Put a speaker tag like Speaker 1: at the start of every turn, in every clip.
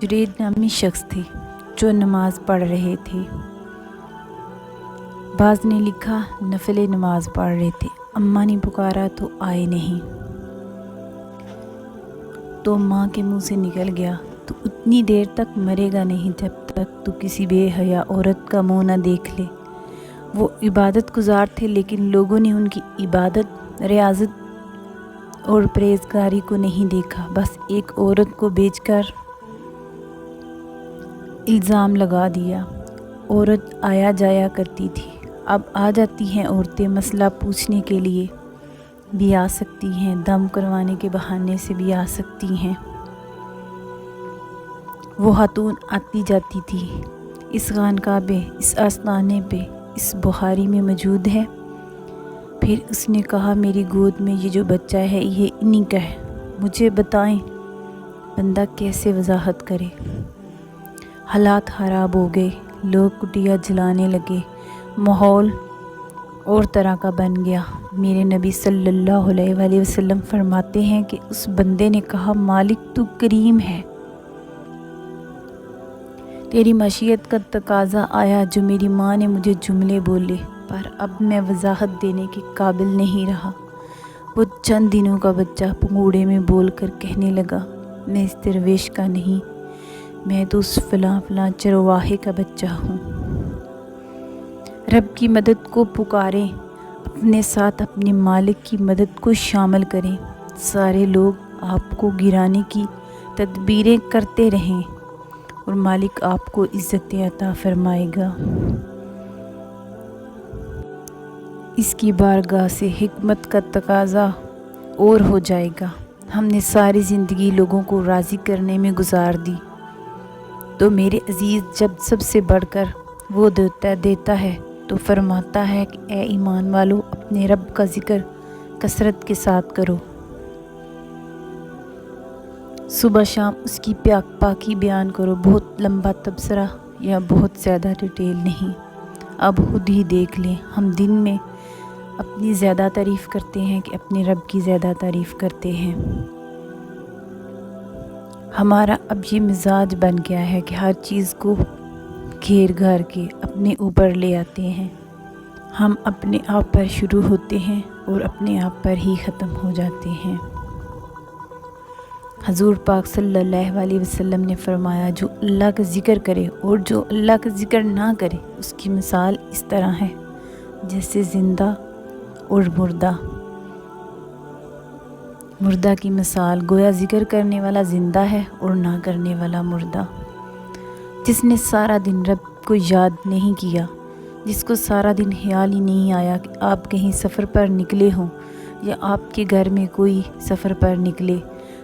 Speaker 1: جرید نامی شخص تھے جو نماز پڑھ رہے تھے۔ بعض نے لکھا نفل نماز پڑھ رہے تھے، اماں نے پکارا تو آئے نہیں، تو ماں کے منہ سے نکل گیا تو اتنی دیر تک مرے گا نہیں جب تک تو کسی بے حیا عورت کا منہ نہ دیکھ لے۔ وہ عبادت گزار تھے لیکن لوگوں نے ان کی عبادت، ریاضت اور پرہیزگاری کو نہیں دیکھا، بس ایک عورت کو بیچ کر الزام لگا دیا۔ عورت آیا جایا کرتی تھی، اب آ جاتی ہیں عورتیں، مسئلہ پوچھنے کے لیے بھی آ سکتی ہیں، دم کروانے کے بہانے سے بھی آ سکتی ہیں۔ وہ خاتون آتی جاتی تھی، اس خانقاہ پہ، اس آستانے پہ، اس بخاری میں موجود ہے۔ پھر اس نے کہا میری گود میں یہ جو بچہ ہے یہ انہی کا ہے، مجھے بتائیں بندہ کیسے وضاحت کرے۔ حالات خراب ہو گئے، لوگ کٹیا جلانے لگے، ماحول اور طرح کا بن گیا۔ میرے نبی صلی اللہ علیہ وآلہ وسلم فرماتے ہیں کہ اس بندے نے کہا مالک تو کریم ہے، تیری مشیت کا تقاضا آیا جو میری ماں نے مجھے جملے بولے، پر اب میں وضاحت دینے کے قابل نہیں رہا۔ وہ چند دنوں کا بچہ پنگوڑے میں بول کر کہنے لگا میں اس درویش کا نہیں، میں تو اس فلاں فلاں چرواہے کا بچہ ہوں۔ رب کی مدد کو پکاریں، اپنے ساتھ اپنے مالک کی مدد کو شامل کریں، سارے لوگ آپ کو گرانے کی تدبیریں کرتے رہیں اور مالک آپ کو عزت عطا فرمائے گا۔ اس کی بارگاہ سے حکمت کا تقاضا اور ہو جائے گا۔ ہم نے ساری زندگی لوگوں کو راضی کرنے میں گزار دی، تو میرے عزیز جب سب سے بڑھ کر وہ دیتا ہے تو فرماتا ہے کہ اے ایمان والو اپنے رب کا ذکر کثرت کے ساتھ کرو، صبح شام اس کی پاکی بیان کرو۔ بہت لمبا تبصرہ یا بہت زیادہ ڈیٹیل نہیں، اب خود ہی دیکھ لیں۔ ہم دن میں اپنی زیادہ تعریف کرتے ہیں کہ اپنے رب کی زیادہ تعریف کرتے ہیں؟ ہمارا اب یہ مزاج بن گیا ہے کہ ہر چیز کو گھیر گھر کے اپنے اوپر لے آتے ہیں۔ ہم اپنے آپ پر شروع ہوتے ہیں اور اپنے آپ پر ہی ختم ہو جاتے ہیں۔ حضور پاک صلی اللہ علیہ وسلم نے فرمایا جو اللہ کا ذکر کرے اور جو اللہ کا ذکر نہ کرے اس کی مثال اس طرح ہے جیسے زندہ اور مردہ۔ مردہ کی مثال گویا ذکر کرنے والا زندہ ہے اور نہ کرنے والا مردہ۔ جس نے سارا دن رب کو یاد نہیں کیا، جس کو سارا دن خیال ہی نہیں آیا کہ آپ کہیں سفر پر نکلے ہوں یا آپ کے گھر میں کوئی سفر پر نکلے،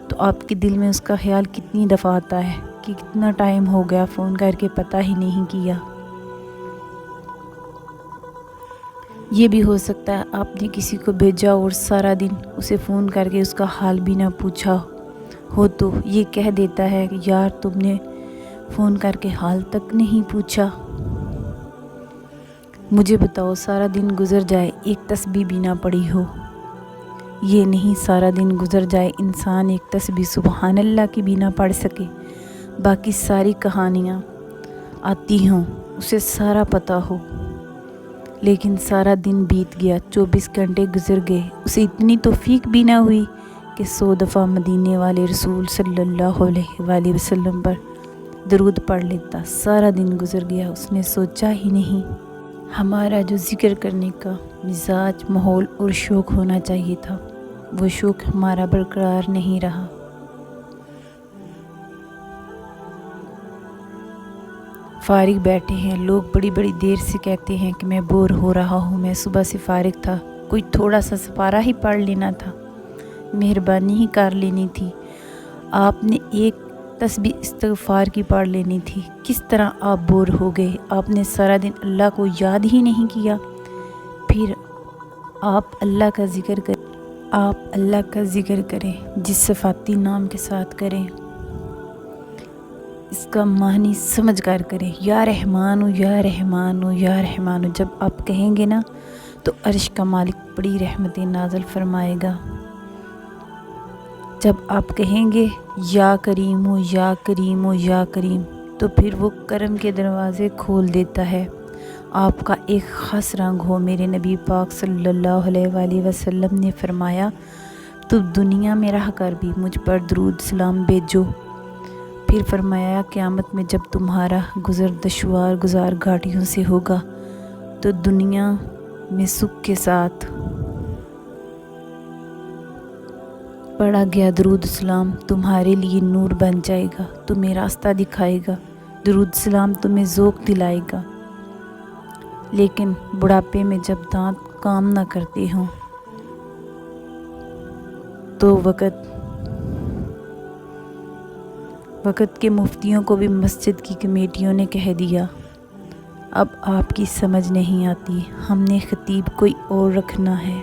Speaker 1: تو آپ کے دل میں اس کا خیال کتنی دفعہ آتا ہے کہ کتنا ٹائم ہو گیا فون کر کے پتہ ہی نہیں کیا۔ یہ بھی ہو سکتا ہے آپ نے کسی کو بھیجا اور سارا دن اسے فون کر کے اس کا حال بھی نہ پوچھا ہو، تو یہ کہہ دیتا ہے کہ یار تم نے فون کر کے حال تک نہیں پوچھا۔ مجھے بتاؤ سارا دن گزر جائے ایک تسبیح بھی نہ پڑھی ہو، یہ نہیں سارا دن گزر جائے انسان ایک تسبیح سبحان اللہ کی بھی نہ پڑھ سکے، باقی ساری کہانیاں آتی ہوں، اسے سارا پتہ ہو، لیکن سارا دن بیت گیا، 24 گھنٹے گزر گئے، اسے اتنی توفیق بھی نہ ہوئی کہ 100 دفعہ مدینے والے رسول صلی اللہ علیہ وآلہ وسلم پر درود پڑھ لیتا۔ سارا دن گزر گیا، اس نے سوچا ہی نہیں۔ ہمارا جو ذکر کرنے کا مزاج، ماحول اور شوق ہونا چاہیے تھا، وہ شوق ہمارا برقرار نہیں رہا۔ فارغ بیٹھے ہیں، لوگ بڑی بڑی دیر سے کہتے ہیں کہ میں بور ہو رہا ہوں، میں صبح سے فارغ تھا، کوئی تھوڑا سا سپارہ ہی پڑھ لینا تھا، مہربانی ہی کر لینی تھی، آپ نے ایک تسبیح استغفار کی پڑھ لینی تھی، کس طرح آپ بور ہو گئے؟ آپ نے سارا دن اللہ کو یاد ہی نہیں کیا۔ پھر آپ اللہ کا ذکر کریں، آپ اللہ کا ذکر کریں، جس صفاتی نام کے ساتھ کریں، اس کا معنی سمجھ کر کریں، یا رحمانو یا رحمانو یا رحمانو، جب آپ کہیں گے نا تو عرش کا مالک بڑی رحمتیں نازل فرمائے گا۔ جب آپ کہیں گے یا کریم ہو یا کریم ہو یا کریم، تو پھر وہ کرم کے دروازے کھول دیتا ہے۔ آپ کا ایک خاص رنگ ہو۔ میرے نبی پاک صلی اللہ علیہ وآلہ وسلم نے فرمایا، تو دنیا میں رہ کر بھی مجھ پر درود سلام بھیجو۔ پھر فرمایا، قیامت میں جب تمہارا گزر دشوار گزار گھاٹیوں سے ہوگا تو دنیا میں سکھ کے ساتھ پڑھا گیا درود سلام تمہارے لیے نور بن جائے گا، تمہیں راستہ دکھائے گا، درود سلام تمہیں ذوق دلائے گا۔ لیکن بڑھاپے میں جب دانت کام نہ کرتے ہوں تو وقت کے مفتیوں کو بھی مسجد کی کمیٹیوں نے کہہ دیا، اب آپ کی سمجھ نہیں آتی، ہم نے خطیب کوئی اور رکھنا ہے۔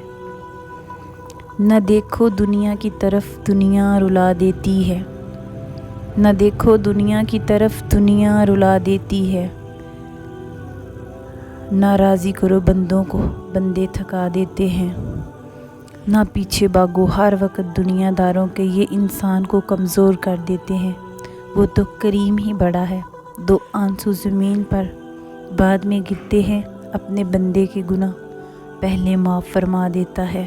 Speaker 1: نہ دیکھو دنیا کی طرف، دنیا رلا دیتی ہے، نہ دیکھو دنیا کی طرف، دنیا رلا دیتی ہے۔ نہ راضی کرو بندوں کو، بندے تھکا دیتے ہیں۔ نہ پیچھے بھاگو، ہر وقت دنیا داروں کے یہ انسان کو کمزور کر دیتے ہیں۔ وہ تو کریم ہی بڑا ہے، دو آنسو زمین پر بعد میں گرتے ہیں، اپنے بندے کے گناہ پہلے معاف فرما دیتا ہے۔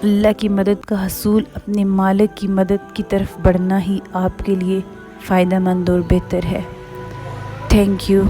Speaker 1: اللہ کی مدد کا حصول اپنے مالک کی مدد کی طرف بڑھنا ہی آپ کے لیے فائدہ مند اور بہتر ہے۔ Thank you.